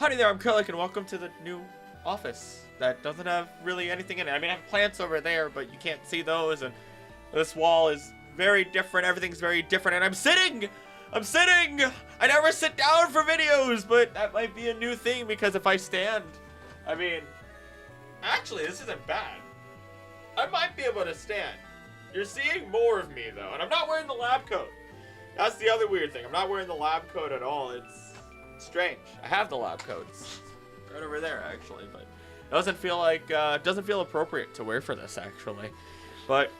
Howdy there, I'm Krillik, and welcome to the new office that doesn't have really anything in it. I mean, I have plants over there, but you can't see those, and this wall is very different. Everything's very different, and I'm sitting! I never sit down for videos, but that might be a new thing, because if I stand, I mean, actually, this isn't bad. I might be able to stand. You're seeing more of me, though, and I'm not wearing the lab coat. That's the other weird thing. I'm not wearing the lab coat at all. It's strange. I have the lab coat. It's right over there, actually, but it doesn't feel like, doesn't feel appropriate to wear for this, actually. But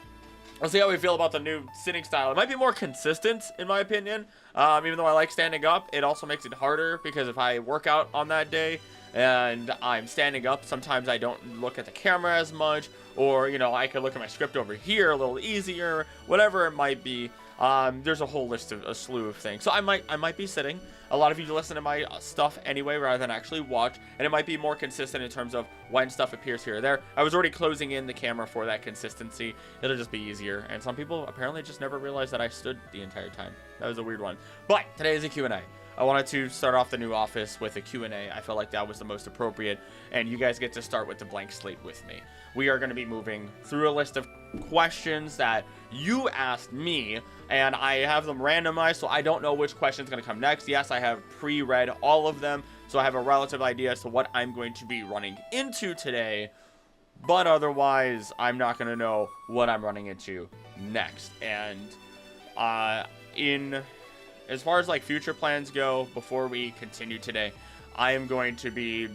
we'll see how we feel about the new sitting style. It might be more consistent, in my opinion. Even though I like standing up, it also makes it harder because if I work out on that day and I'm standing up, sometimes I don't look at the camera as much, or, you know, I could look at my script over here a little easier, whatever it might be. There's a whole list of a slew of things. So I might be sitting. A lot of you listen to my stuff anyway rather than actually watch, and it might be more consistent in terms of when stuff appears here or there. I was already closing in the camera for that consistency. It'll just be easier, and some people apparently just never realized that I stood the entire time. That was a weird one. But today is a Q&A. I wanted to start off the new office with a Q&A. I felt like that was the most appropriate, and you guys get to start with the blank slate with me. We are going to be moving through a list of questions that you asked me, and I have them randomized, so I don't know which question is going to come next. Yes, I have pre-read all of them, so I have a relative idea as to what I'm going to be running into today, but otherwise, I'm not going to know what I'm running into next. And as far as like future plans go, before we continue today, I am going to be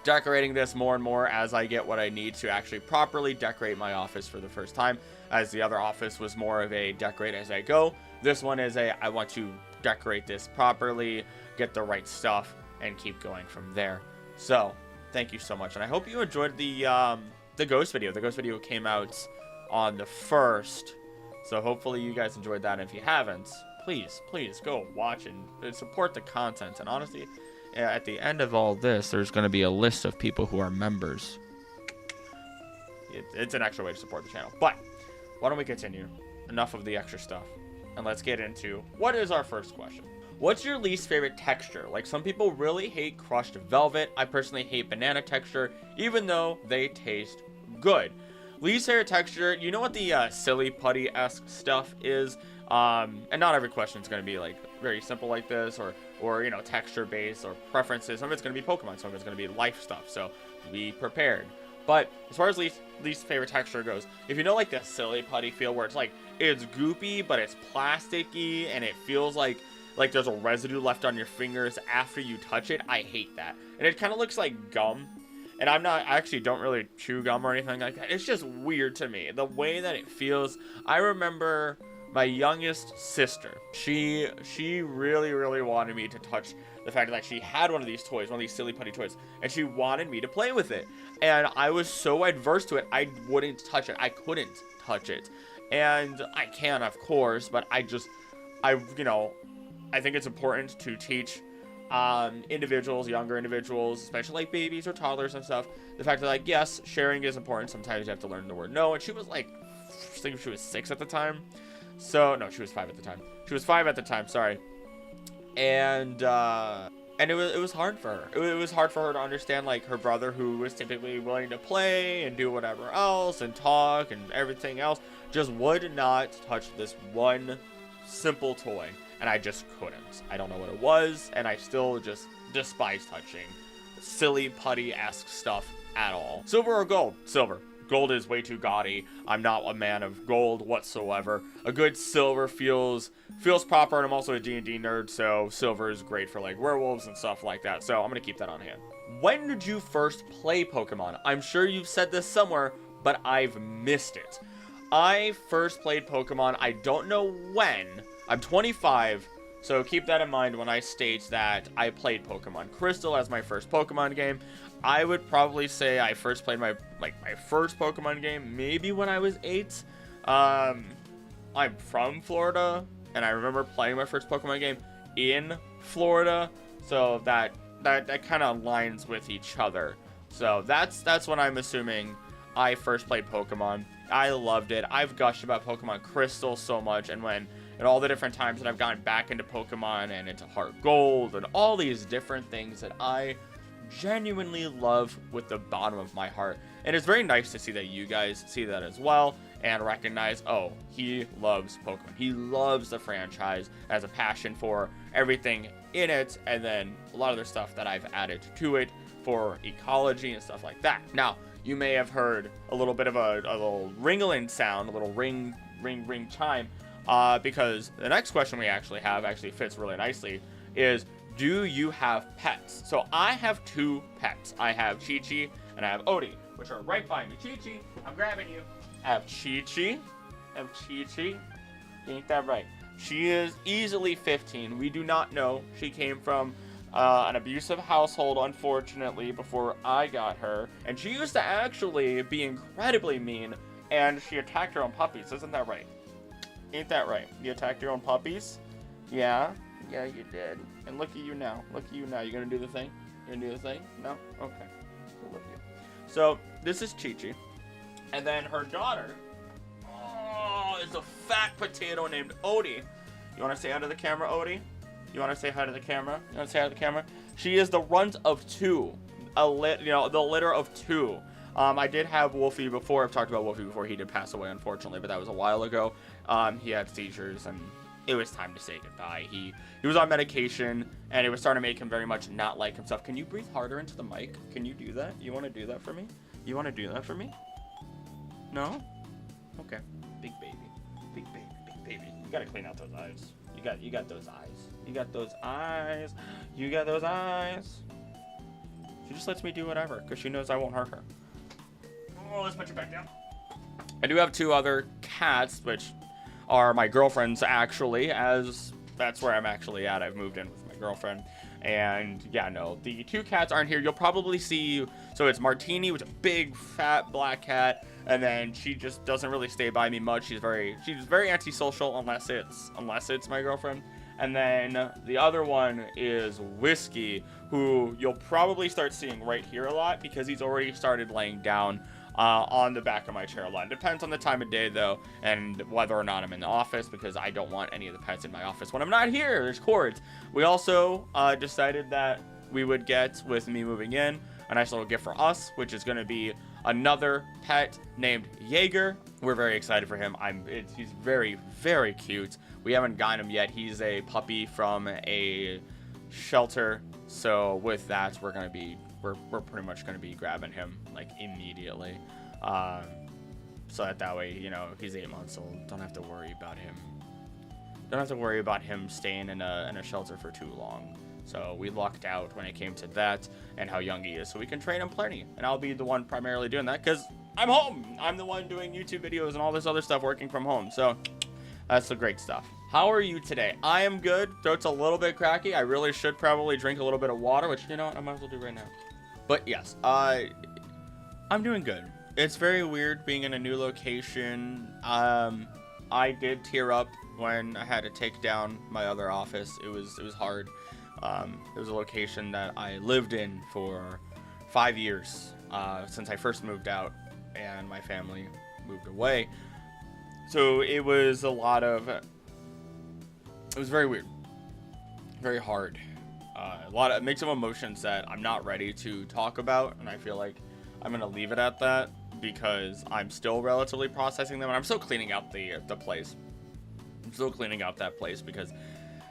decorating this more and more as I get what I need to actually properly decorate my office for the first time, as the other office was more of a decorate as I go. This one is I want to decorate this properly, get the right stuff, and keep going from there. So thank you so much, and I hope you enjoyed the ghost video. The ghost video came out on the 1st, so hopefully you guys enjoyed that. And if you haven't, please go watch and support the content. And honestly, at the end of all this, there's going to be a list of people who are members. It's an extra way to support the channel. But why don't we continue? Enough of the extra stuff, and let's get into what is our first question. What's your least favorite texture? Like, some people really hate crushed velvet. I personally hate banana texture, even though they taste good. Least favorite texture, you know what the silly putty-esque stuff is? And not every question is going to be like very simple like this, or you know, texture based or preferences. Some of it's going to be Pokemon, some of it's going to be life stuff, so be prepared. But as far as least favorite texture goes, if you know like the silly putty feel where it's like it's goopy but it's plasticky and it feels like there's a residue left on your fingers after you touch it, I hate that. And it kind of looks like gum. And I actually don't really chew gum or anything like that. It's just weird to me, the way that it feels. I remember my youngest sister, she really wanted me to touch the fact that she had one of these toys, one of these silly putty toys, and she wanted me to play with it. And I was so adverse to it, I wouldn't touch it. I couldn't touch it. And I can, of course, but you know, I think it's important to teach individuals, younger individuals, especially like babies or toddlers and stuff, the fact that, like, yes, sharing is important. Sometimes you have to learn the word no. And she was like, I think she was 6 at the time. So no, she was 5 at the time. She was 5 at the time, sorry. And it was hard for her. It was hard for her to understand, like, her brother, who was typically willing to play and do whatever else and talk and everything else, just would not touch this one simple toy. And I just couldn't. I don't know what it was, and I still just despise touching silly putty-esque stuff at all. Silver or gold? Silver. Gold is way too gaudy. I'm not a man of gold whatsoever. A good silver feels proper, and I'm also a D&D nerd, so silver is great for like werewolves and stuff like that. So I'm gonna keep that on hand. When did you first play Pokemon? I'm sure you've said this somewhere, but I've missed it. I first played Pokemon, I don't know when. I'm 25, so keep that in mind when I state that I played Pokemon Crystal as my first Pokemon game. I would probably say I first played my first Pokemon game maybe when I was 8. I'm from Florida, and I remember playing my first Pokemon game in Florida, so that kind of aligns with each other. So that's when I'm assuming I first played Pokemon. I loved it. I've gushed about Pokemon Crystal so much, and when and all the different times that I've gotten back into Pokemon and into Heart Gold and all these different things that I genuinely love with the bottom of my heart. And it's very nice to see that you guys see that as well and recognize, oh, he loves Pokemon. He loves the franchise, has a passion for everything in it, and then a lot of the stuff that I've added to it for ecology and stuff like that. Now, you may have heard a little bit of a little ringling sound, a little ring chime, because the next question we actually have actually fits really nicely is, do you have pets? So I have 2 pets. I have Chi-Chi and I have Odie, which are right by me. Chi-Chi, I'm grabbing you. I have Chi-Chi. Ain't that right? She is easily 15. We do not know. She came from an abusive household, unfortunately, before I got her. And she used to actually be incredibly mean, and she attacked her own puppies. Isn't that right? Ain't that right? You attacked your own puppies? Yeah? Yeah, you did. And look at you now. Look at you now. You gonna do the thing? You gonna do the thing? No? Okay. We'll look at you. So, this is Chi-Chi. And then her daughter, is a fat potato named Odie. You wanna say hi to the camera, Odie? You wanna say hi to the camera? You wanna say hi to the camera? She is the runt of 2. The litter of 2. I did have Wolfie before. I've talked about Wolfie before. He did pass away, unfortunately, but that was a while ago. He had seizures, and it was time to say goodbye. He was on medication, and it was starting to make him very much not like himself. Can you breathe harder into the mic? Can you do that? You want to do that for me? You want to do that for me? No? Okay. Big baby. Big baby. Big baby. You got to clean out those eyes. You got those eyes. You got those eyes. You got those eyes. She just lets me do whatever, because she knows I won't hurt her. Oh, let's put you back down. I do have 2 other cats, which are my girlfriend's, actually, as that's where I'm actually at. I've moved in with my girlfriend, and yeah, no, the 2 cats aren't here. You'll probably see, so it's Martini, which is a big fat black cat, and then she just doesn't really stay by me much. She's very antisocial unless it's my girlfriend. And then the other one is Whiskey, who you'll probably start seeing right here a lot because he's already started laying down on the back of my chair a lot. It depends on the time of day, though, and whether or not I'm in the office, because I don't want any of the pets in my office when I'm not here. There's cords. We also decided that we would get, with me moving in, a nice little gift for us, which is going to be another pet named Jaeger. We're very excited for him. He's very, very cute. We haven't gotten him yet. He's a puppy from a shelter, so with that, we're pretty much going to be grabbing him like immediately, so that way, you know, he's 8 months old. Don't have to worry about him staying in a shelter for too long. So we lucked out when it came to that and how young he is, so we can train him plenty. And I'll be the one primarily doing that because I'm home. I'm the one doing YouTube videos and all this other stuff, working from home. So that's the great stuff. How are you today? I am good. Throat's a little bit cracky. I really should probably drink a little bit of water, which, you know what, I might as well do right now. But yes, I'm doing good. It's very weird being in a new location. I did tear up when I had to take down my other office. It was hard. It was a location that I lived in for 5 years, since I first moved out and my family moved away. So it was it was very weird, very hard. A lot of mix of emotions that I'm not ready to talk about, and I feel like I'm gonna leave it at that because I'm still relatively processing them, and I'm still cleaning out the place. I'm still cleaning out that place because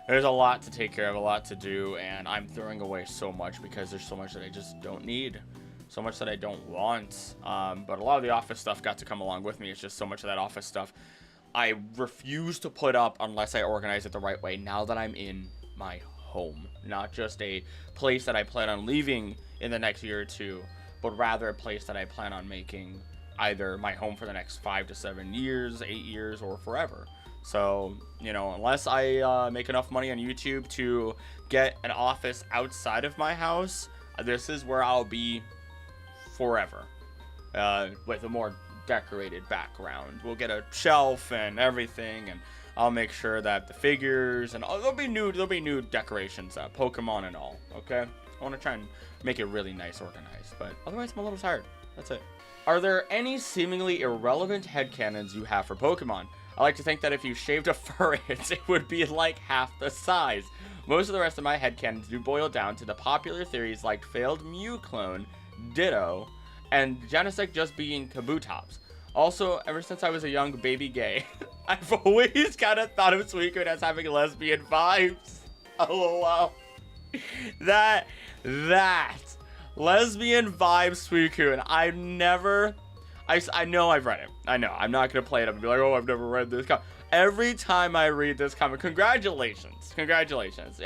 there's a lot to take care of, a lot to do, and I'm throwing away so much because there's so much that I just don't need, so much that I don't want. But a lot of the office stuff got to come along with me. It's just so much of that office stuff I refuse to put up unless I organize it the right way now that I'm in my home. Not just a place that I plan on leaving in the next year or 2, but rather a place that I plan on making either my home for the next 5 to 7 years, 8 years, or forever. So, you know, unless I make enough money on YouTube to get an office outside of my house, this is where I'll be forever, with a more decorated background. We'll get a shelf and everything, and I'll make sure that the figures and there'll be new decorations, Pokemon and all. Okay, I want to try and make it really nice, organized, but otherwise I'm a little tired. That's it. Are there any seemingly irrelevant headcanons you have for Pokemon? I like to think that if you shaved a fur it would be like half the size. Most of the rest of my headcanons do boil down to the popular theories like failed Mew clone, Ditto, and Genesect just being Kabutops. Also, ever since I was a young baby gay, I've always kind of thought of Suicune as having lesbian vibes. LOL. That lesbian vibe Suicune. I know I've read it. I know. I'm not going to play it up and be like, oh, I've never read this comic. Every time I read this comic, congratulations. Congratulations.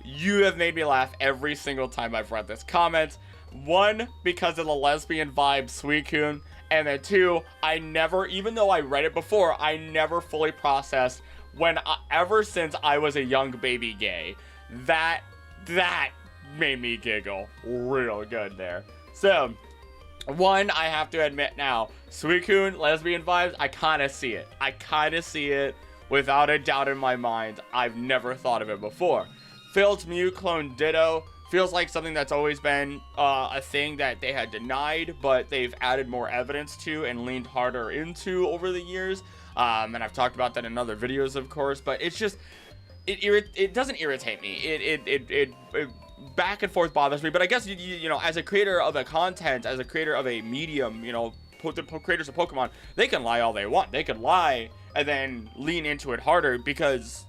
You have made me laugh every single time I've read this comment. One, because of the lesbian vibe Suicune. And then two, I never, even though I read it before, I never fully processed ever since I was a young baby gay. That made me giggle real good there. So, one, I have to admit now, Suicune, lesbian vibes, I kind of see it. I kind of see it without a doubt in my mind. I've never thought of it before. Failed Mew clone Ditto feels like something that's always been a thing that they had denied, but they've added more evidence to and leaned harder into over the years. And I've talked about that in other videos, of course, but it's just, it doesn't irritate me. It back and forth bothers me, but I guess, you know, as a creator of a content, as a creator of a medium, you know, the creators of Pokemon, they can lie all they want. They could lie and then lean into it harder because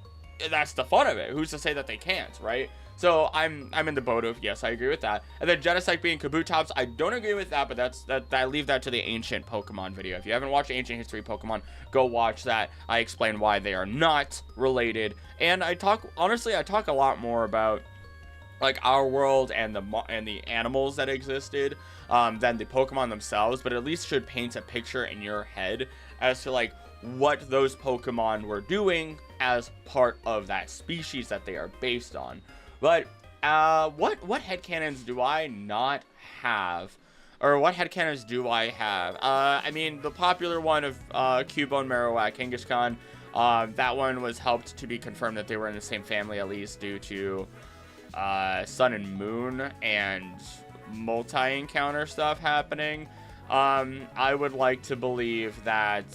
that's the fun of it. Who's to say that they can't, right? So I'm in the boat of, yes, I agree with that. And then Genesect being Kabutops, I don't agree with that, but I leave that to the ancient Pokemon video. If you haven't watched Ancient History Pokemon, go watch that. I explain why they are not related. And I talk a lot more about like our world and the animals that existed than the Pokemon themselves, but at least should paint a picture in your head as to like what those Pokemon were doing as part of that species that they are based on. But what headcanons do I not have? Or what headcanons do I have? I mean, the popular one of Cubone, Marowak, Kangaskhan, that one was helped to be confirmed that they were in the same family, at least due to Sun and Moon and multi-encounter stuff happening. I would like to believe that...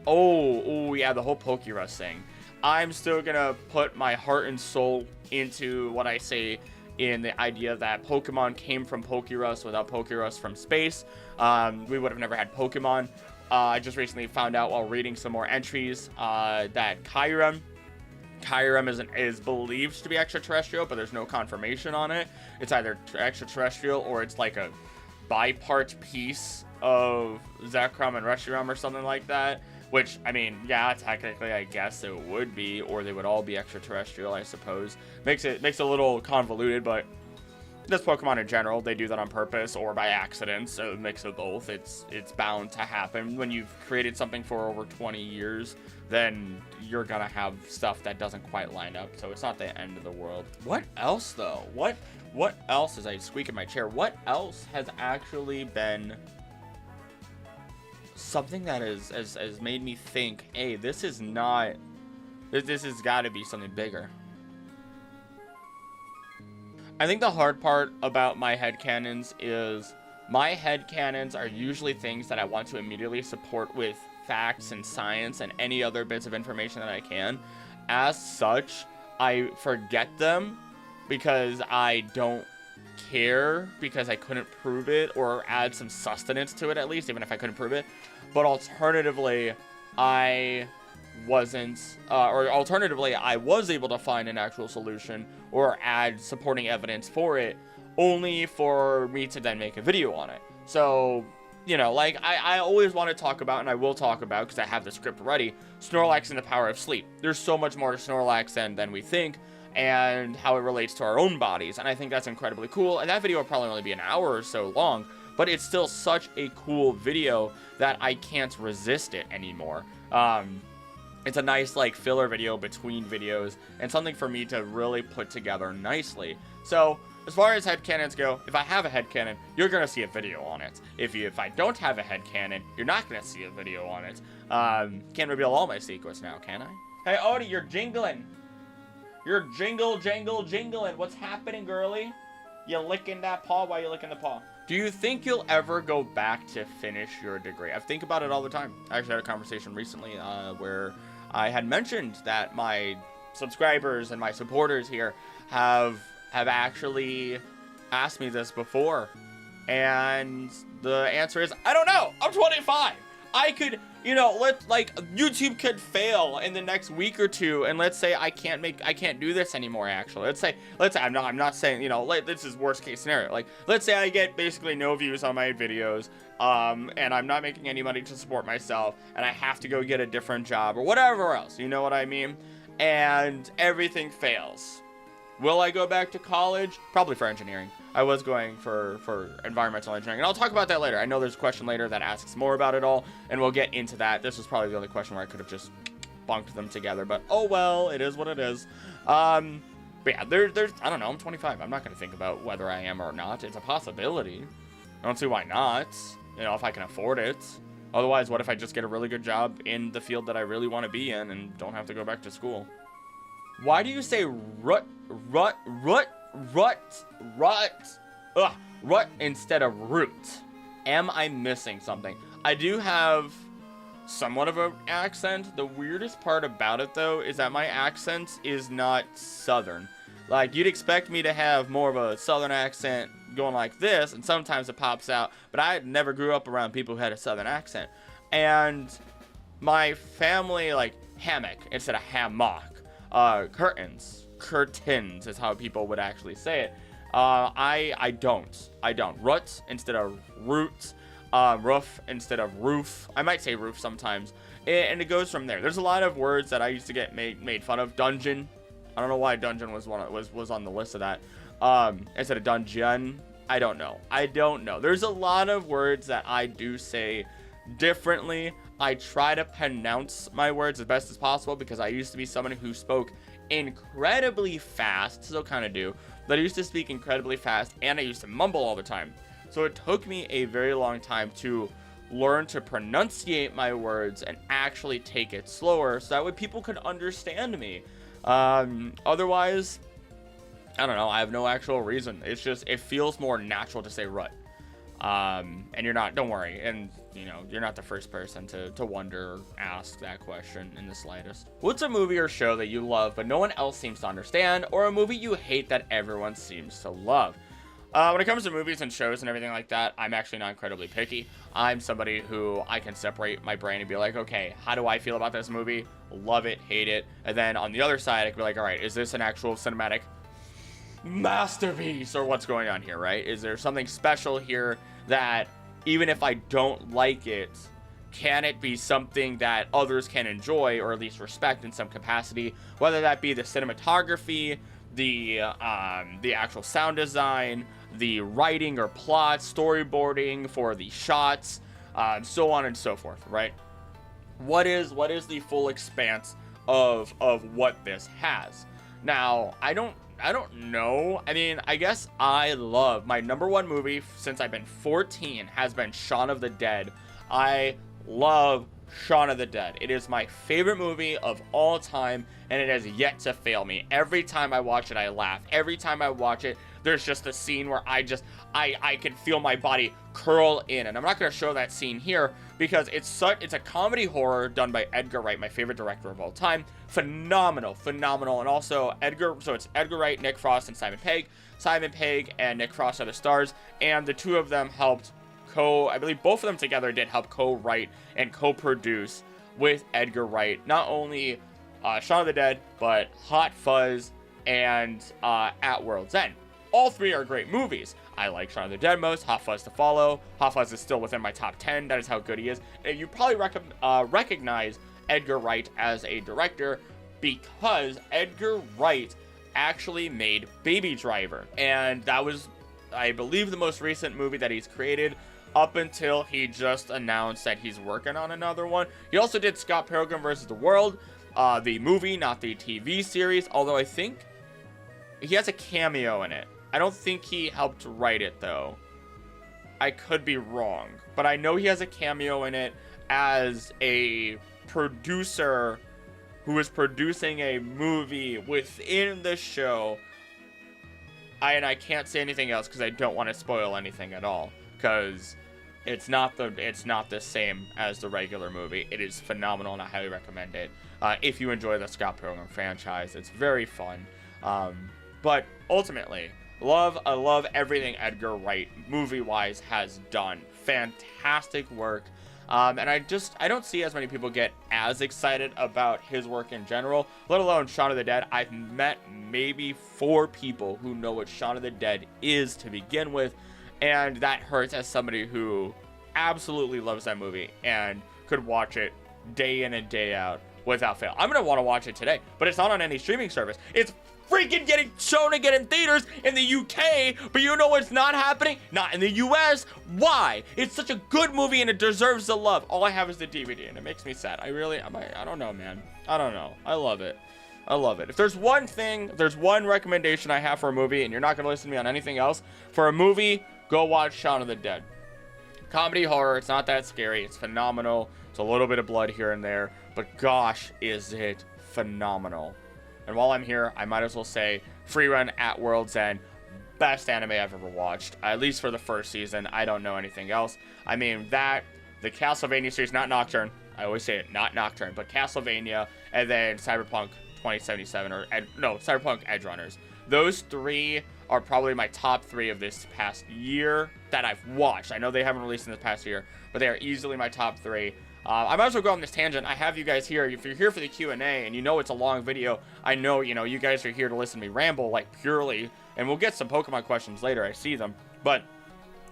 Oh yeah, the whole Pokerus thing. I'm still gonna put my heart and soul into what I say in the idea that Pokemon came from Pokerus. Without Pokerus from space, we would have never had Pokemon. I just recently found out while reading some more entries that Kyurem is believed to be extraterrestrial, but there's no confirmation on it. It's either extraterrestrial or it's like a bipart piece of Zekrom and Reshiram or something like that. Which, I mean, yeah, technically, I guess it would be, or they would all be extraterrestrial, I suppose. Makes it a little convoluted, but this Pokemon in general, they do that on purpose or by accident, so a mix of both. It's bound to happen. When you've created something for over 20 years, then you're gonna have stuff that doesn't quite line up, so it's not the end of the world. What else, though? What else, as I squeak in my chair, what else has actually been something that has made me think, hey, this has got to be something bigger? I think the hard part about my headcanons is my headcanons are usually things that I want to immediately support with facts and science and any other bits of information that I can. As such, I forget them because I don't care, because I couldn't prove it, or add some sustenance to it at least, even if I couldn't prove it. But alternatively, I was able to find an actual solution or add supporting evidence for it, only for me to then make a video on it. So, you know, like, I always want to talk about, and I will talk about, because I have the script ready, Snorlax and the power of sleep. There's so much more to Snorlax than we think, and how it relates to our own bodies, and I think that's incredibly cool. And that video will probably only be an hour or so long, but it's still such a cool video that I can't resist it anymore. It's a nice, like, filler video between videos, and something for me to really put together nicely. So, as far as headcanons go, if I have a headcanon, you're gonna see a video on it. If I don't have a headcanon, you're not gonna see a video on it. Can't reveal all my secrets now, can I? Hey, Odie, you're jingling. You're jingling. What's happening, girly? You licking that paw? Why you licking the paw? Do you think you'll ever go back to finish your degree? I think about it all the time. I actually had a conversation recently where I had mentioned that my subscribers and my supporters here have actually asked me this before. And the answer is, I don't know. I'm 25. I could, YouTube could fail in the next week or two, and let's say I can't do this anymore. Actually, let's say I'm not saying, this is worst case scenario. Like, let's say I get basically no views on my videos, and I'm not making any money to support myself, and I have to go get a different job or whatever else. You know what I mean? And everything fails. Will I go back to college? Probably for engineering. I was going for environmental engineering, and I'll talk about that later. I know there's a question later that asks more about it all, and we'll get into that. This was probably the only question where I could have just bunked them together, but oh well, it is what it is. But yeah, there's I don't know, I'm 25. I'm not going to think about whether I am or not. It's a possibility. I don't see why not, if I can afford it. Otherwise, what if I just get a really good job in the field that I really want to be in and don't have to go back to school? Why do you say rut instead of root? Am I missing something? I do have somewhat of an accent. The weirdest part about it, though, is that my accent is not southern. Like, you'd expect me to have more of a southern accent going like this, and sometimes it pops out, but I never grew up around people who had a southern accent. And my family, like, hammock instead of hammock. Curtains is how people would actually say it. I don't. Rut instead of root. Roof instead of roof. I might say roof sometimes. And it goes from there. There's a lot of words that I used to get made fun of. Dungeon. I don't know why dungeon was on the list of that. Instead of dungeon. I don't know. There's a lot of words that I do say differently. I try to pronounce my words as best as possible because I used to be someone who spoke incredibly fast, still kind of do, but I used to speak incredibly fast and I used to mumble all the time. So it took me a very long time to learn to pronunciate my words and actually take it slower so that way people could understand me. Otherwise, I don't know, I have no actual reason. It's just, it feels more natural to say rut. And you're not, don't worry, and you're not the first person to wonder or ask that question in the slightest. What's a movie or show that you love but no one else seems to understand, or a movie you hate that everyone seems to love? When it comes to movies and shows and everything like that, I'm actually not incredibly picky. I'm somebody who I can separate my brain and be like, okay, how do I feel about this movie? Love it, hate it. And then on the other side, I can be like, all right, is this an actual cinematic masterpiece, or what's going on here, right? Is there something special here that even if I don't like it, can it be something that others can enjoy or at least respect in some capacity, whether that be the cinematography, the actual sound design, the writing or plot, storyboarding for the shots, so on and so forth, right? What is the full expanse of what this has? Now, I don't know. I mean, I guess I love my number one movie since I've been 14 has been Shaun of the Dead. I love Shaun of the Dead. It is my favorite movie of all time, and it has yet to fail me. Every time I watch it, I laugh. Every time I watch it, there's just a scene where I can feel my body curl in, and I'm not going to show that scene here because it's a comedy horror done by Edgar Wright, my favorite director of all time. Phenomenal, and also it's Edgar Wright, Nick Frost, and Simon Pegg. Simon Pegg and Nick Frost are the stars, and the two of them helped I believe both of them together did help co-write and co-produce with Edgar Wright, not only Shaun of the Dead, but Hot Fuzz and At World's End. All three are great movies. I like Shaun of the Dead most, Hot Fuzz to follow. Hot Fuzz is still within my top 10. That is how good he is. And you probably recognize Edgar Wright as a director because Edgar Wright actually made Baby Driver. And that was, I believe, the most recent movie that he's created up until he just announced that he's working on another one. He also did Scott Pilgrim vs. the World, the movie, not the TV series, although I think he has a cameo in it. I don't think he helped write it, though. I could be wrong, but I know he has a cameo in it as a producer who is producing a movie within the show. I can't say anything else because I don't want to spoil anything at all, because it's not the same as the regular movie. It is phenomenal, and I highly recommend it. If you enjoy the Scott Pilgrim franchise, it's very fun. But ultimately, I love everything Edgar Wright, movie-wise, has done. Fantastic work. And I don't see as many people get as excited about his work in general, let alone Shaun of the Dead. I've met maybe 4 people who know what Shaun of the Dead is to begin with, and that hurts as somebody who absolutely loves that movie and could watch it day in and day out without fail. I'm going to want to watch it today, but it's not on any streaming service. It's freaking getting shown again in theaters in the UK, but you know what's not happening? Not in the US. Why? It's such a good movie and it deserves the love. All I have is the DVD, and it makes me sad. I don't know, man. I don't know. I love it. I love it. If there's one recommendation I have for a movie, and you're not going to listen to me on anything else, for a movie, go watch Shaun of the Dead. Comedy horror, it's not that scary. It's phenomenal. It's a little bit of blood here and there, but gosh, is it phenomenal. And while I'm here, I might as well say Free Run at World's End, best anime I've ever watched, at least for the first season. I don't know anything else. I mean, the Castlevania series, not Nocturne. I always say it, not Nocturne, but Castlevania, and then Cyberpunk 2077, Cyberpunk Edge Runners. Those 3 are probably my top 3 of this past year that I've watched. I know they haven't released in this past year, but they are easily my top 3. I might as well go on this tangent. I have you guys here. If you're here for the Q&A and you know it's a long video, I know, you guys are here to listen to me ramble, like, purely. And we'll get some Pokemon questions later. I see them. But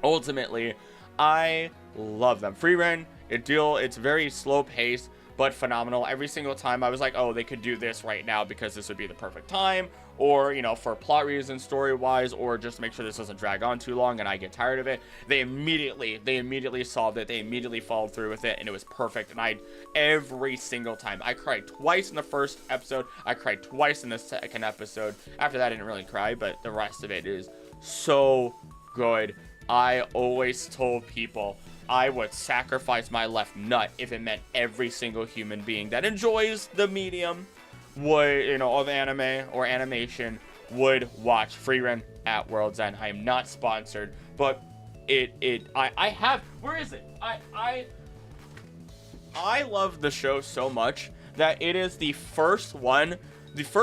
ultimately, I love them. Free Run, it's very slow paced, but phenomenal. Every single time I was like, oh, they could do this right now because this would be the perfect time, or, for plot reasons, story-wise, or just to make sure this doesn't drag on too long and I get tired of it. They immediately solved it. They immediately followed through with it, and it was perfect. And every single time, I cried twice in the first episode. I cried twice in the second episode. After that, I didn't really cry, but the rest of it is so good. I always told people I would sacrifice my left nut if it meant every single human being that enjoys the medium of anime or animation would watch Free Run at World's End. I am not sponsored, but I have, where is it? I love the show so much that it is the first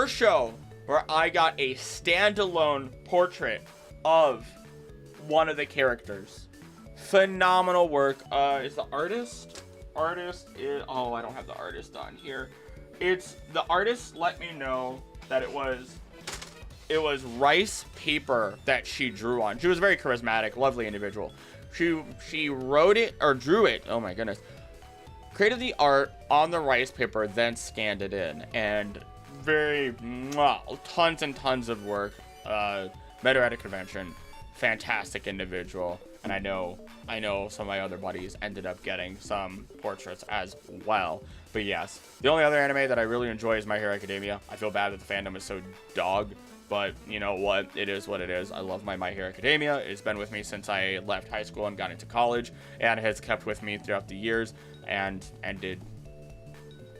show where I got a standalone portrait of one of the characters. Phenomenal work. Is the artist I don't have the artist on here. It's the artist let me know that it was rice paper that she drew on. She was a very charismatic, lovely individual. She wrote it or drew it. Oh my goodness. Created the art on the rice paper, then scanned it in, and tons and tons of work. Met her at a convention. Fantastic individual. And I know some of my other buddies ended up getting some portraits as well. But yes, the only other anime that I really enjoy is My Hero Academia. I feel bad that the fandom is so dog, but you know what? It is what it is. I love my Hero Academia. It's been with me since I left high school and got into college, and has kept with me throughout the years, and ended.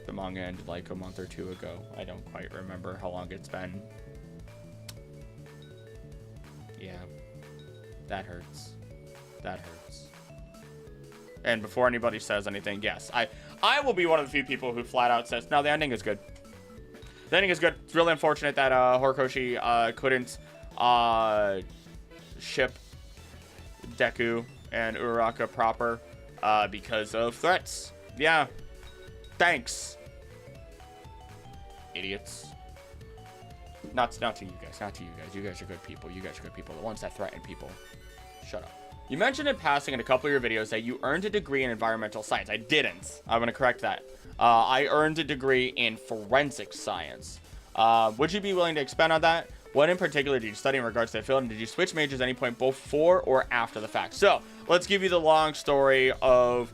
The manga ended like a month or 2 ago. I don't quite remember how long it's been. Yeah, that hurts. That hurts. And before anybody says anything, yes, I will be one of the few people who flat out says, no, the ending is good. The ending is good. It's really unfortunate that Horikoshi couldn't ship Deku and Uraraka proper because of threats. Yeah. Thanks. Idiots. Not to you guys. Not to you guys. You guys are good people. You guys are good people. The ones that threaten people. Shut up. You mentioned in passing in a couple of your videos that you earned a degree in environmental science. I didn't. I'm going to correct that. I earned a degree in forensic science. Would you be willing to expand on that? What in particular did you study in regards to the field, and did you switch majors at any point before or after the fact? So let's give you the long story of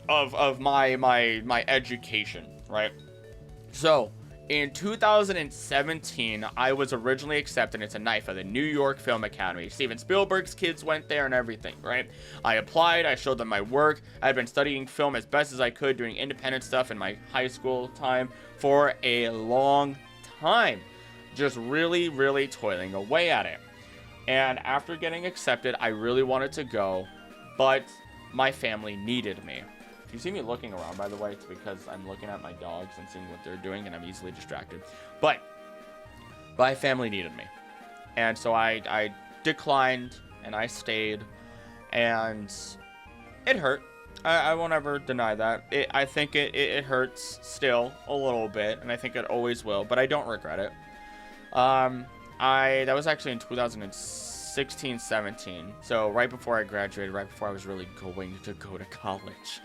my education, right? So in 2017, I was originally accepted into NIFA, the New York Film Academy. Steven Spielberg's kids went there and everything, right? I applied, I showed them my work. I had been studying film as best as I could, doing independent stuff in my high school time for a long time. just really, really toiling away at it. And after getting accepted, I really wanted to go, but my family needed me. If you see me looking around, by the way, it's because I'm looking at my dogs and seeing what they're doing, and I'm easily distracted. But my family needed me. And so I declined, and I stayed, and it hurt. I won't ever deny that. I think it hurts still a little bit, and I think it always will, but I don't regret it. That was actually in 2016, 17. So right before I graduated, right before I was really going to go to college.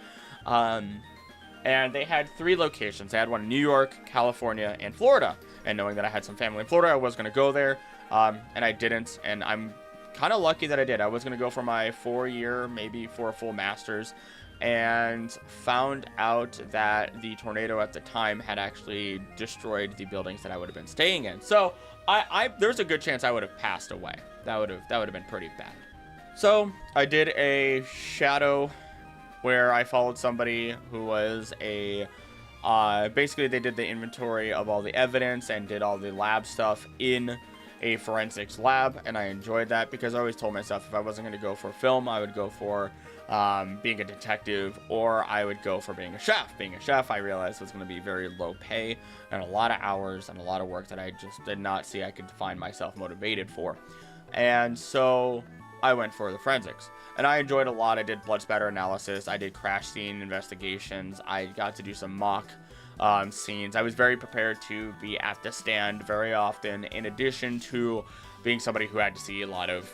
And they had 3 locations. They had one in New York, California, and Florida. And knowing that I had some family in Florida, I was going to go there. And I didn't. And I'm kind of lucky that I did. I was going to go for my 4-year, maybe for a full master's. And found out that the tornado at the time had actually destroyed the buildings that I would have been staying in. So there's a good chance I would have passed away. That would have been pretty bad. So I did a shadow where I followed somebody who was basically they did the inventory of all the evidence and did all the lab stuff in a forensics lab, and I enjoyed that because I always told myself if I wasn't going to go for film, I would go for being a detective, or I would go for being a chef. Being a chef, I realized was going to be very low pay and a lot of hours and a lot of work that I just did not see I could find myself motivated for. And so I went for the forensics, and I enjoyed a lot. I did blood spatter analysis. I did crash scene investigations. I got to do some mock scenes. I was very prepared to be at the stand very often, in addition to being somebody who had to see a lot of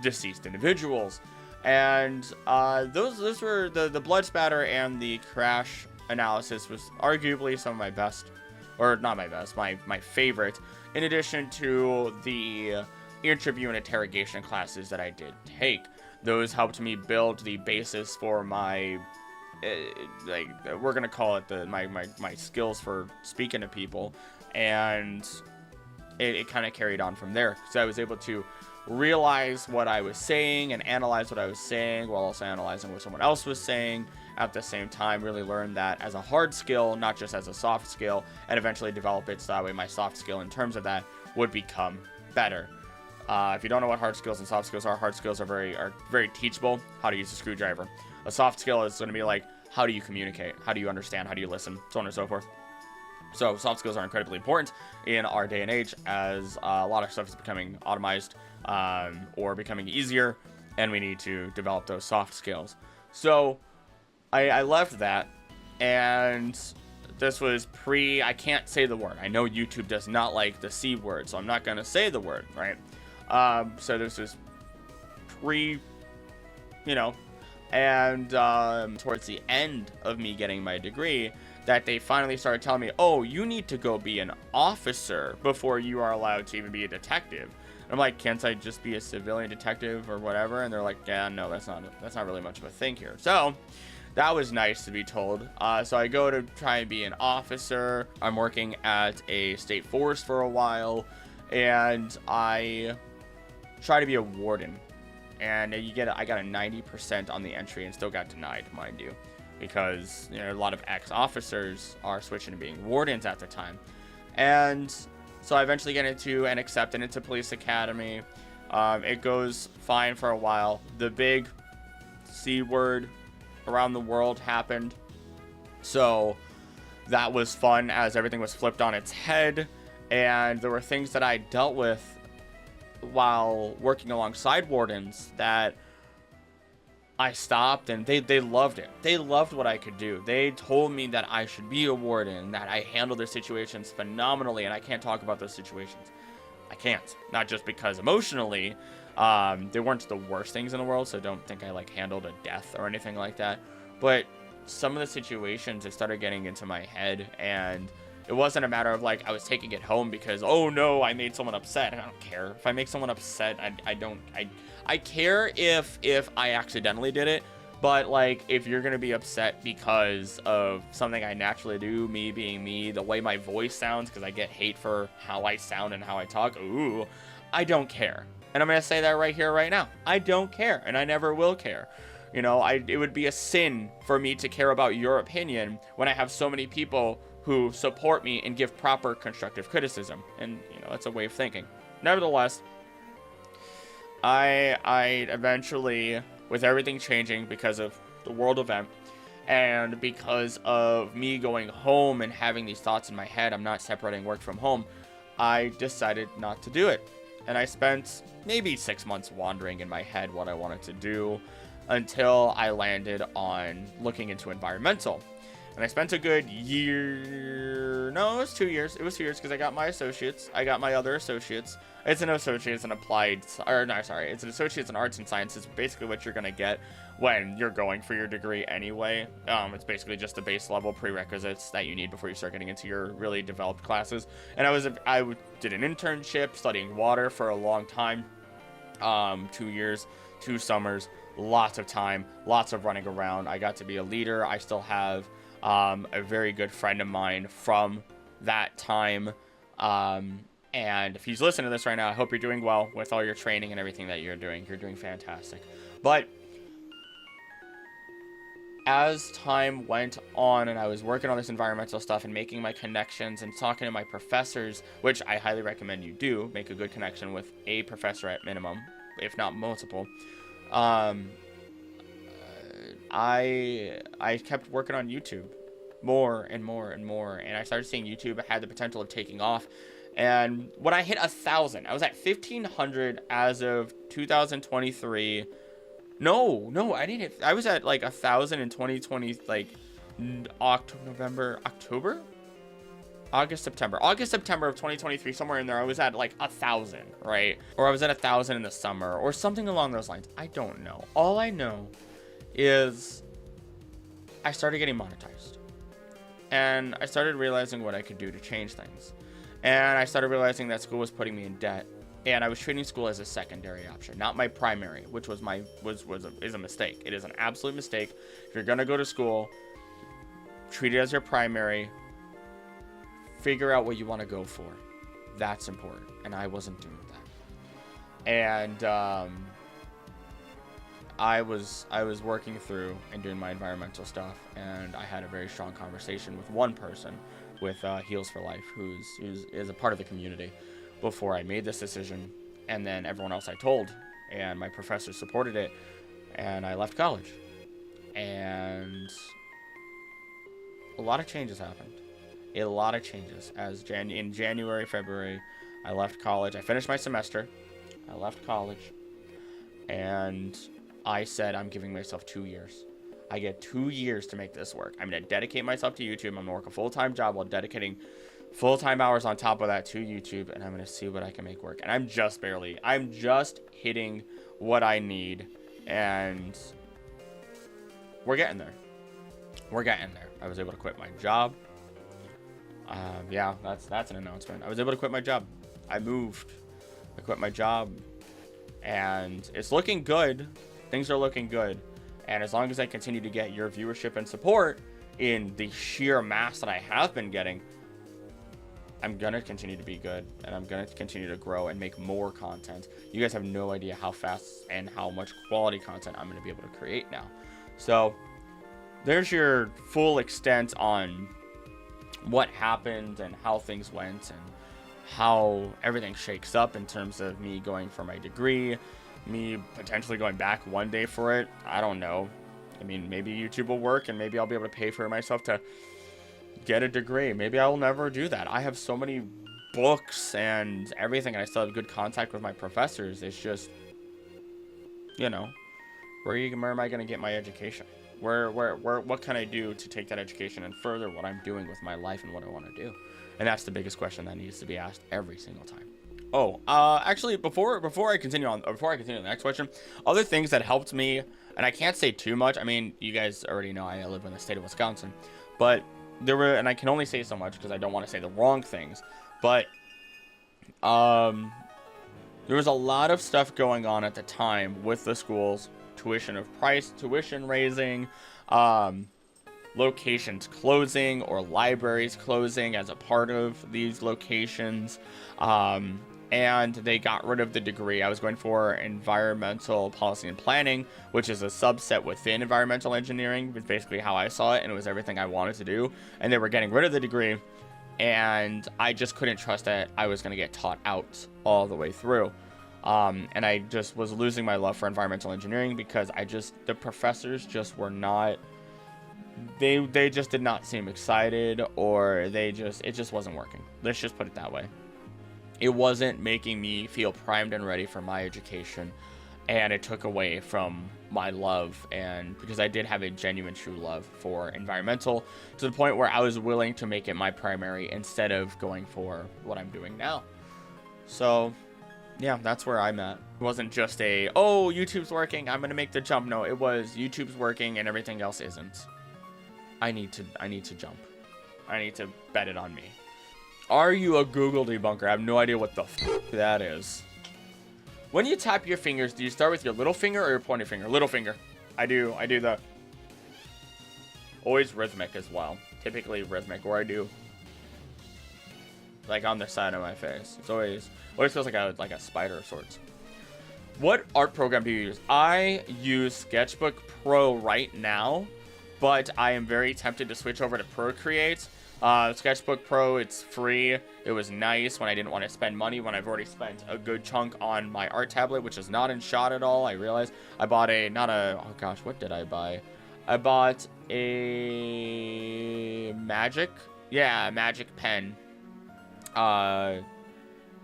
deceased individuals. And those were the blood spatter and the crash analysis was arguably some of my best, or not my best, my favorite, in addition to the interview and interrogation classes that I did take. Those helped me build the basis for my we're gonna call it my skills for speaking to people, and it kind of carried on from there, because I was able to realize what I was saying and analyze what I was saying while also analyzing what someone else was saying at the same time. Really learn that as a hard skill, not just as a soft skill, and eventually develop it so that way my soft skill in terms of that would become better. If you don't know what hard skills and soft skills are, hard skills are very teachable. How to use a screwdriver. A soft skill is going to be like, how do you communicate? How do you understand? How do you listen? So on and so forth. So soft skills are incredibly important in our day and age, as a lot of stuff is becoming automized or becoming easier, and we need to develop those soft skills. So I left that, and this was I can't say the word. I know YouTube does not like the C word, so I'm not going to say the word, right? So this was and towards the end of me getting my degree, that they finally started telling me, oh, you need to go be an officer before you are allowed to even be a detective. And I'm like, can't I just be a civilian detective or whatever? And they're like, yeah, no, that's not really much of a thing here. So that was nice to be told. So I go to try and be an officer. I'm working at a state forest for a while, and I try to be a warden. And I got a 90% on the entry and still got denied, mind you, because a lot of ex-officers are switching to being wardens at the time. And so I eventually get into and accepted into police academy. It goes fine for a while. The big C word around the world happened. So that was fun, as everything was flipped on its head. And there were things that I dealt with while working alongside wardens that I stopped, and they loved it. They loved what I could do. They told me that I should be a warden, that I handle their situations phenomenally, and I can't talk about those situations. I can't. Not just because emotionally, they weren't the worst things in the world, so don't think I handled a death or anything like that. But some of the situations, it started getting into my head, and it wasn't a matter of I was taking it home because, oh no, I made someone upset. And I don't care if I make someone upset. I care if I accidentally did it, but if you're gonna be upset because of something I naturally do, me being me, the way my voice sounds, because I get hate for how I sound and how I talk, ooh, I don't care. And I'm gonna say that right here, right now. I don't care, and I never will care. It would be a sin for me to care about your opinion when I have so many people who support me and give proper constructive criticism. And, you know, that's a way of thinking. Nevertheless, I eventually, with everything changing because of the world event, and because of me going home and having these thoughts in my head, I'm not separating work from home, I decided not to do it. And I spent maybe 6 months wandering in my head what I wanted to do until I landed on looking into environmental. And I spent a good year. No, it was 2 years. It was 2 years because I got my associates. I got my other associates. It's an associates in applied, or no, sorry, it's an associates in arts and sciences. Basically, what you're gonna get when you're going for your degree anyway. It's basically just the base level prerequisites that you need before you start getting into your really developed classes. And I did an internship studying water for a long time. 2 years, 2 summers, lots of time, lots of running around. I got to be a leader. I still have a very good friend of mine from that time. And if he's listening to this right now, I hope you're doing well with all your training and everything that you're doing. You're doing fantastic. But as time went on and I was working on this environmental stuff and making my connections and talking to my professors, which I highly recommend you do, make a good connection with a professor at minimum, if not multiple. I kept working on YouTube more and more and more, and I started seeing YouTube had the potential of taking off. And when I hit 1,000, I was at 1,500 as of 2023. No, I didn't hit. I was at like 1,000 in 2020, like October, August, September of 2023, somewhere in there. I was at like 1,000, right? Or I was at 1,000 in the summer, or something along those lines. I don't know. All I know is I started getting monetized, and I started realizing what I could do to change things. And I started realizing that school was putting me in debt, and I was treating school as a secondary option, not my primary, which is a mistake. It is an absolute mistake. If you're gonna go to school, treat it as your primary. Figure out what you want to go for. That's important, and I wasn't doing that. And I was working through and doing my environmental stuff, and I had a very strong conversation with one person, with Heals for Life, who is a part of the community, before I made this decision. And then everyone else I told, and my professors supported it, and I left college. And a lot of changes happened. A lot of changes. In January, February, I left college. I finished my semester. I left college, and I said I'm giving myself 2 years. I get 2 years to make this work. I'm going to dedicate myself to YouTube. I'm going to work a full-time job while dedicating full-time hours on top of that to YouTube, and I'm going to see what I can make work. And I'm just hitting what I need, and we're getting there. I was able to quit my job. Yeah, that's an announcement. I was able to quit my job. I moved. I quit my job, and it's looking good. Things are looking good. And as long as I continue to get your viewership and support in the sheer mass that I have been getting, I'm going to continue to be good, and I'm going to continue to grow and make more content. You guys have no idea how fast and how much quality content I'm going to be able to create now. So there's your full extent on what happened and how things went and how everything shakes up in terms of me going for my degree, me potentially going back one day for it. I don't know. I mean, maybe YouTube will work, and maybe I'll be able to pay for it myself to get a degree. Maybe I'll never do that. I have so many books and everything, and I still have good contact with my professors. It's just, you know, where am I going to get my education? What can I do to take that education and further what I'm doing with my life and what I want to do? And that's the biggest question that needs to be asked every single time. Oh, actually, before I continue on the next question, other things that helped me, and I can't say too much. I mean, you guys already know I live in the state of Wisconsin, but there were, and I can only say so much because I don't want to say the wrong things, but there was a lot of stuff going on at the time with the schools, tuition raising, locations closing or libraries closing as a part of these locations, and they got rid of the degree. I was going for environmental policy and planning, which is a subset within environmental engineering. It's basically how I saw it, and it was everything I wanted to do. And they were getting rid of the degree, and I just couldn't trust that I was going to get taught out all the way through. And I just was losing my love for environmental engineering because the professors just were not, they just did not seem excited, or it just wasn't working. Let's just put it that way. It wasn't making me feel primed and ready for my education, and it took away from my love, and because I did have a genuine true love for environmental, to the point where I was willing to make it my primary instead of going for what I'm doing now. So yeah, that's where I'm at. It wasn't just oh, YouTube's working, I'm gonna make the jump. No, it was YouTube's working and everything else isn't. I need to jump. I need to bet it on me. Are you a Google debunker? I have no idea what the f that is. When you tap your fingers, do you start with your little finger or your pointer finger? Little finger. I do the always rhythmic as well. Typically rhythmic, or I do like on the side of my face. It's always feels like a spider of sorts. What art program do you use? I use Sketchbook Pro right now, but I am very tempted to switch over to Procreate. Sketchbook Pro, it's free. It was nice when I didn't want to spend money, when I've already spent a good chunk on my art tablet, which is not in shot at all. I realized I bought oh gosh, what did I buy? I bought a Magic pen.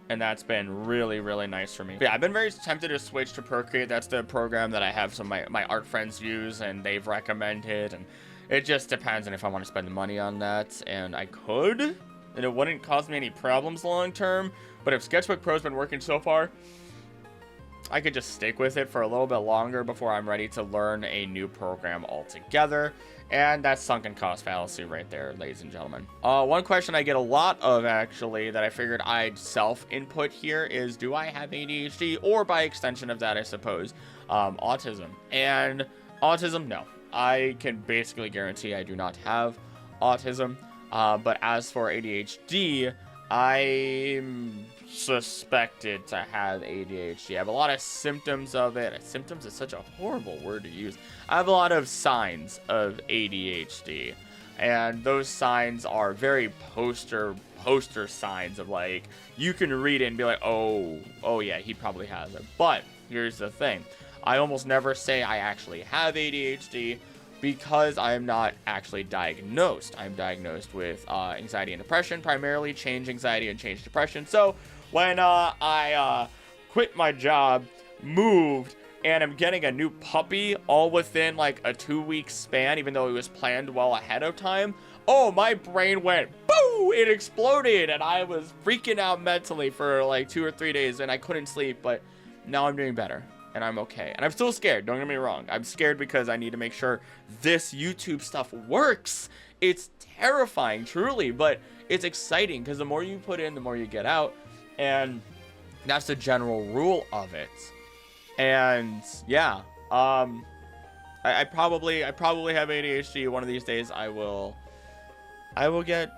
And that's been really, really nice for me. But yeah, I've been very tempted to switch to Procreate. That's the program that I have some of my art friends use, and they've recommended, and it just depends on if I want to spend the money on that, and I could, and it wouldn't cause me any problems long term. But if Sketchbook Pro's been working so far, I could just stick with it for a little bit longer before I'm ready to learn a new program altogether. And that's sunken cost fallacy right there, ladies and gentlemen. One question I get a lot of, actually, that I figured I'd self-input here is, do I have ADHD? Or by extension of that, I suppose, autism. And autism, no. I can basically guarantee I do not have autism. But as for ADHD, I'm suspected to have ADHD. I have a lot of symptoms of it. Symptoms is such a horrible word to use. I have a lot of signs of ADHD, and those signs are very poster signs of, like, you can read it and be like, oh yeah, he probably has it. But here's the thing, I almost never say I actually have ADHD because I am not actually diagnosed. I'm diagnosed with anxiety and depression, primarily change anxiety and change depression. So when I quit my job, moved, and I'm getting a new puppy all within like a 2-week span, even though it was planned well ahead of time, oh, my brain went boo! It exploded, and I was freaking out mentally for like 2 or 3 days, and I couldn't sleep. But now I'm doing better, and I'm okay. And I'm still scared, don't get me wrong. I'm scared because I need to make sure this YouTube stuff works. It's terrifying, truly, but it's exciting because the more you put in, the more you get out. And that's the general rule of it. And yeah, I probably have ADHD. One of these days I will get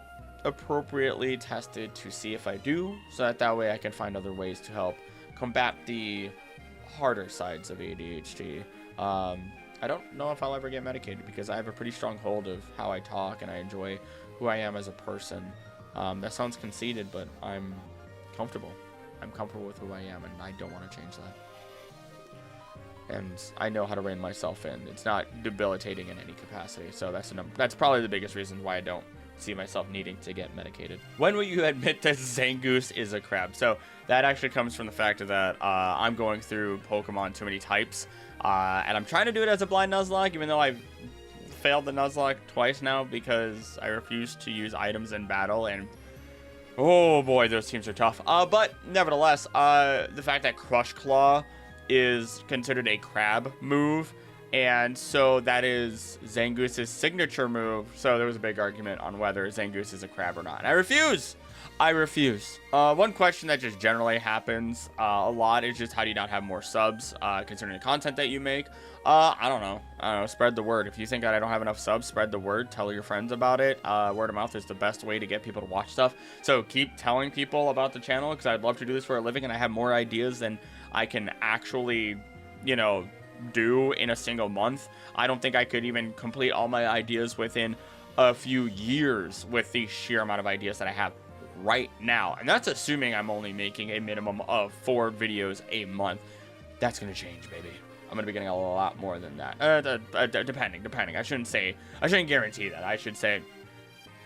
appropriately tested to see if I do, so that way I can find other ways to help combat the harder sides of ADHD. I don't know if I'll ever get medicated because I have a pretty strong hold of how I talk, and I enjoy who I am as a person. That sounds conceited, but I'm comfortable. I'm comfortable with who I am, and I don't want to change that. And I know how to rein myself in. It's not debilitating in any capacity. So that's probably the biggest reason why I don't see myself needing to get medicated. When will you admit that Zangoose is a crab? So that actually comes from the fact that I'm going through Pokemon too many types. And I'm trying to do it as a blind Nuzlocke, even though I've failed the Nuzlocke twice now because I refuse to use items in battle. And oh boy, those teams are tough. But nevertheless, the fact that Crush Claw is considered a crab move And so that is Zangoose's signature move. So there was a big argument on whether Zangoose is a crab or not. And I refuse. I refuse. One question that just generally happens a lot is just how do you not have more subs concerning the content that you make? I don't know. Spread the word. If you think that I don't have enough subs, spread the word. Tell your friends about it. Word of mouth is the best way to get people to watch stuff. So keep telling people about the channel because I'd love to do this for a living and I have more ideas than I can actually, you know, do in a single month. I don't think I could even complete all my ideas within a few years with the sheer amount of ideas that I have right now. And that's assuming I'm only making a minimum of 4 videos a month. That's gonna change, baby. I'm gonna be getting a lot more than that. Depending. I shouldn't guarantee that. I should say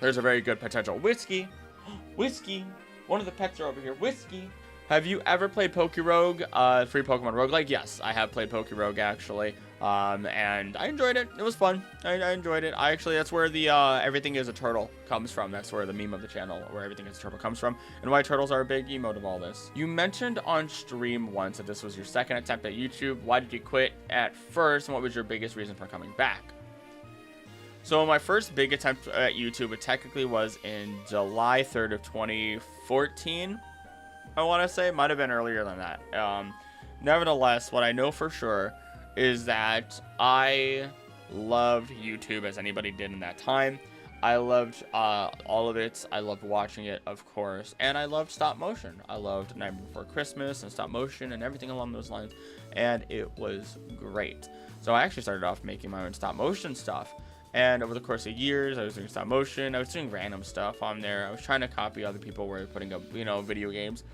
there's a very good potential. Whiskey. One of the pets are over here. Whiskey. Have you ever played Pokerogue? Free Pokemon roguelike? Yes, I have played Pokerogue actually. And I enjoyed it. It was fun. I enjoyed it. That's where the everything is a turtle comes from. That's where the meme of the channel, where everything is a turtle, comes from, and why turtles are a big emote of all this. You mentioned on stream once that this was your second attempt at YouTube. Why did you quit at first, and what was your biggest reason for coming back? So my first big attempt at YouTube, it technically was in July 3rd of 2014. I want to say might have been earlier than that. Nevertheless, what I know for sure is that I loved YouTube as anybody did in that time. I loved all of it. I loved watching it, of course, and I loved stop motion. I loved Nightmare Before Christmas and stop motion and everything along those lines, and it was great. So I actually started off making my own stop motion stuff, and over the course of years, I was doing stop motion. I was doing random stuff on there. I was trying to copy other people where they're putting up, you know, video games,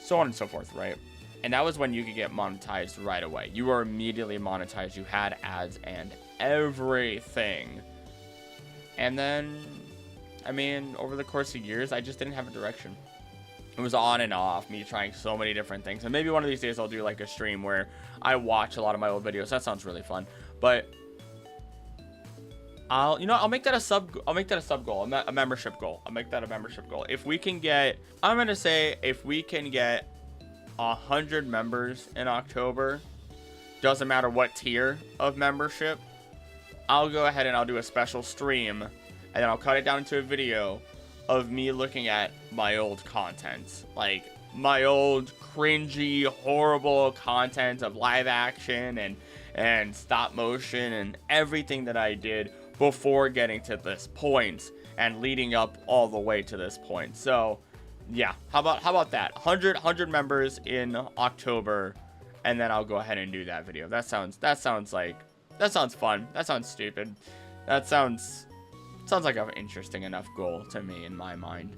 so on and so forth, right? And that was when you could get monetized right away. You were immediately monetized. You had ads and everything. And then, I mean, over the course of years, I just didn't have a direction. It was on and off, me trying so many different things. And maybe one of these days I'll do like a stream where I watch a lot of my old videos. That sounds really fun. But I'll make that a sub goal, a membership goal. I'll make that a membership goal. If we can get, I'm going to say if we can get 100 members in October, doesn't matter what tier of membership, I'll go ahead and I'll do a special stream, and then I'll cut it down into a video of me looking at my old content, like my old cringy, horrible content of live action and stop motion and everything that I did before getting to this point and leading up all the way to this point. So yeah, how about that? 100 members in October, and then I'll go ahead and do that video. That sounds fun. That sounds stupid. That sounds like an interesting enough goal to me in my mind.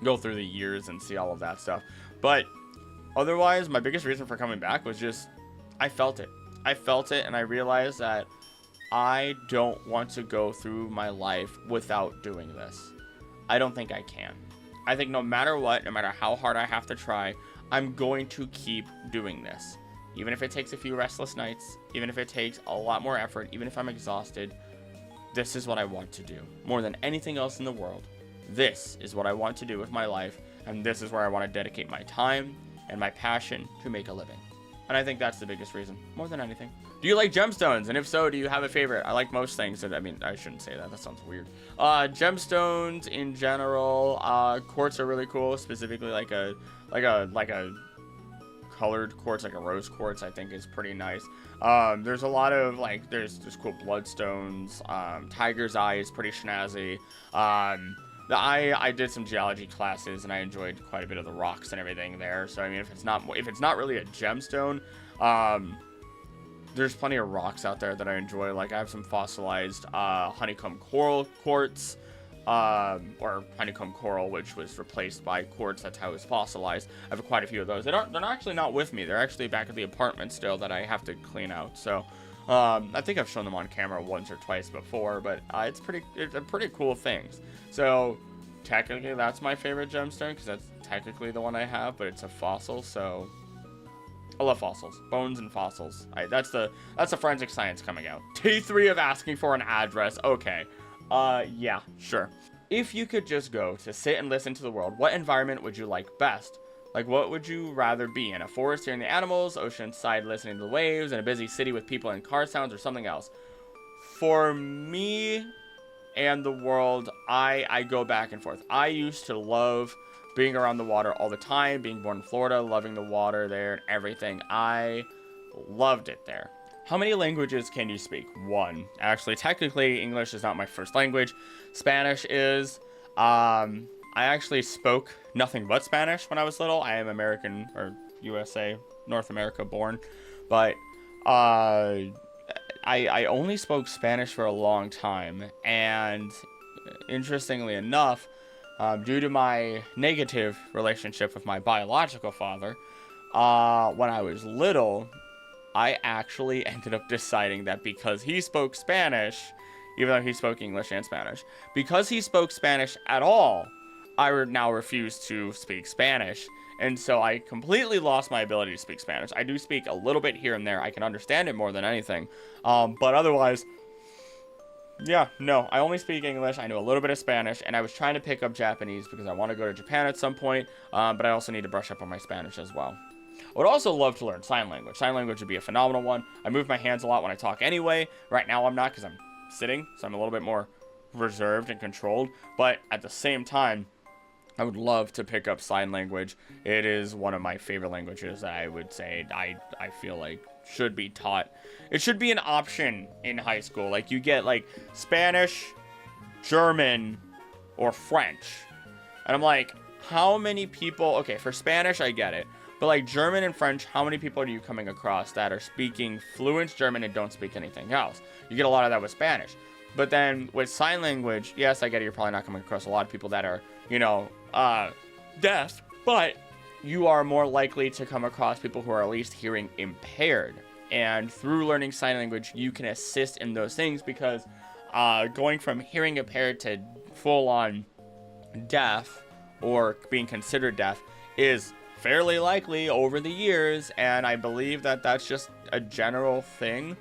Go through the years and see all of that stuff. But otherwise, my biggest reason for coming back was just I felt it. And I realized that I don't want to go through my life without doing this. I don't think I can. I think no matter what, no matter how hard I have to try, I'm going to keep doing this. Even if it takes a few restless nights, even if it takes a lot more effort, even if I'm exhausted, this is what I want to do. More than anything else in the world, this is what I want to do with my life, and this is where I want to dedicate my time and my passion to make a living. And I think that's the biggest reason, more than anything. Do you like gemstones? And if so, do you have a favorite? I like most things. I mean, I shouldn't say that. That sounds weird. Gemstones in general, quartz are really cool. Specifically, like a colored quartz, like a rose quartz, I think is pretty nice. There's a lot of like, there's cool bloodstones. Tiger's eye is pretty snazzy. I did some geology classes and I enjoyed quite a bit of the rocks and everything there. So I mean, if it's not really a gemstone, there's plenty of rocks out there that I enjoy. Like I have some fossilized honeycomb coral quartz, or honeycomb coral, which was replaced by quartz. That's how it was fossilized. I have quite a few of those. They're actually not with me. They're actually back at the apartment still that I have to clean out. So I think I've shown them on camera once or twice before, but it's pretty cool things. So technically that's my favorite gemstone because that's technically the one I have, but it's a fossil. So I love fossils, bones and fossils. That's the forensic science coming out. T3 of asking for an address. Okay. Yeah, sure. If you could just go to sit and listen to the world, what environment would you like best? Like, what would you rather be? In a forest hearing the animals, oceanside listening to the waves, in a busy city with people and car sounds, or something else? For me and the world, I go back and forth. I used to love being around the water all the time, being born in Florida, loving the water there and everything. I loved it there. How many languages can you speak? One. Actually, technically, English is not my first language. Spanish is. I actually spoke nothing but Spanish when I was little. I am American, or USA, North America born. But I only spoke Spanish for a long time. And interestingly enough, due to my negative relationship with my biological father, when I was little, I actually ended up deciding that because he spoke Spanish, even though he spoke English and Spanish, because he spoke Spanish at all, I now refuse to speak Spanish. And so I completely lost my ability to speak Spanish. I do speak a little bit here and there. I can understand it more than anything. But otherwise, yeah, no, I only speak English. I know a little bit of Spanish, and I was trying to pick up Japanese because I want to go to Japan at some point, but I also need to brush up on my Spanish as well. I would also love to learn sign language. Sign language would be a phenomenal one. I move my hands a lot when I talk anyway. Right now I'm not because I'm sitting, so I'm a little bit more reserved and controlled. But at the same time, I would love to pick up sign language. It is one of my favorite languages that I would say I feel like should be taught. It should be an option in high school. Like, you get, like, Spanish, German, or French. And I'm like, how many people... Okay, for Spanish, I get it. But, like, German and French, how many people are you coming across that are speaking fluent German and don't speak anything else? You get a lot of that with Spanish. But then with sign language, yes, I get it, you're probably not coming across a lot of people that are, you know, deaf. But you are more likely to come across people who are at least hearing impaired. And through learning sign language, you can assist in those things because going from hearing impaired to full-on deaf or being considered deaf is fairly likely over the years, and I believe that that's just a general thing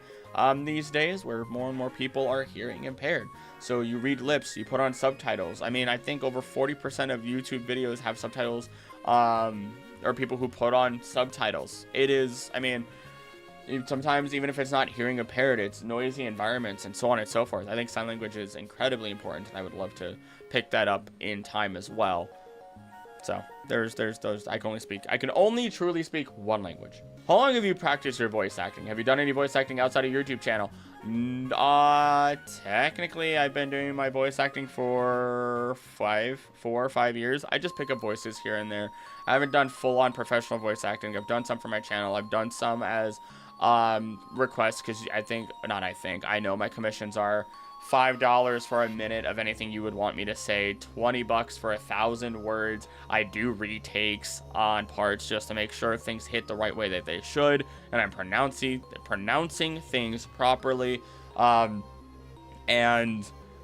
these days where more and more people are hearing impaired. So you read lips, you put on subtitles. I mean, I think over 40% of YouTube videos have subtitles, or people who put on subtitles. It is, I mean, sometimes even if it's not hearing impaired, it's noisy environments and so on and so forth. I think sign language is incredibly important, and I would love to pick that up in time as well. So there's those. I can only truly speak one language. How long have you practiced your voice acting? Have you done any voice acting outside of your YouTube channel? Technically, I've been doing my voice acting for 4 or 5 years. I just pick up voices here and there. I haven't done full-on professional voice acting. I've done some for my channel. I've done some as requests because I know my commissions are $5 for a minute of anything you would want me to say, $20 for 1,000 words. I do retakes on parts just to make sure things hit the right way that they should, and I'm pronouncing things properly. And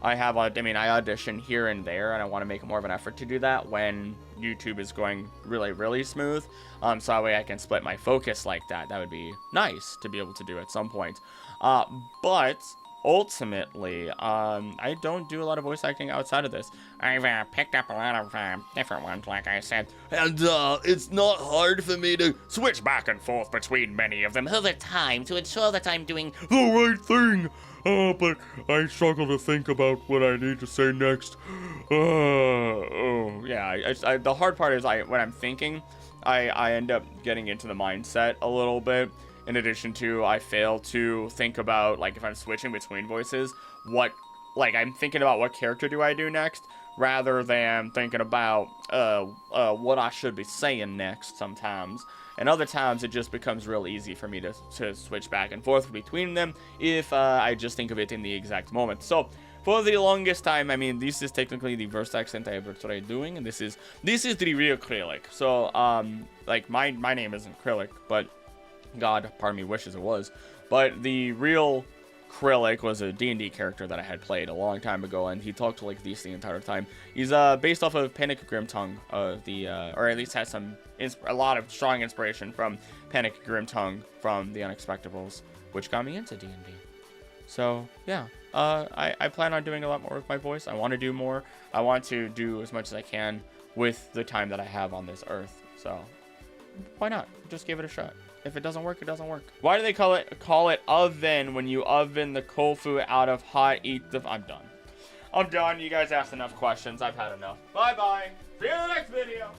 I audition here and there, and I want to make more of an effort to do that when YouTube is going really, really smooth. So that way I can split my focus like that. That would be nice to be able to do at some point. But ultimately, I don't do a lot of voice acting outside of this. I've picked up a lot of different ones, like I said, and it's not hard for me to switch back and forth between many of them over time to ensure that I'm doing the right thing. But I struggle to think about what I need to say next. The hard part is when I'm thinking, I end up getting into the mindset a little bit. In addition to, I fail to think about, like, if I'm switching between voices, I'm thinking about what character do I do next, rather than thinking about, what I should be saying next sometimes. And other times, it just becomes real easy for me to switch back and forth between them if I just think of it in the exact moment. So, for the longest time, I mean, this is technically the first accent I ever tried doing, and this is the real Krillik. So, my name isn't Krillik, but God, pardon me, wishes it was. But the real Krillik was a D&D character that I had played a long time ago, and he talked like this the entire time. He's based off of Panic Grimtongue, or at least has a lot of strong inspiration from Panic Grimtongue from the Unexpectables, which got me into D&D. So yeah, I plan on doing a lot more with my voice. I want to do more. I want to do as much as I can with the time that I have on this earth. So why not? Just give it a shot. If it doesn't work, it doesn't work. Why do they call it oven when you oven the cold food out of hot? I'm done. I'm done. You guys asked enough questions. I've had enough. Bye bye. See you in the next video.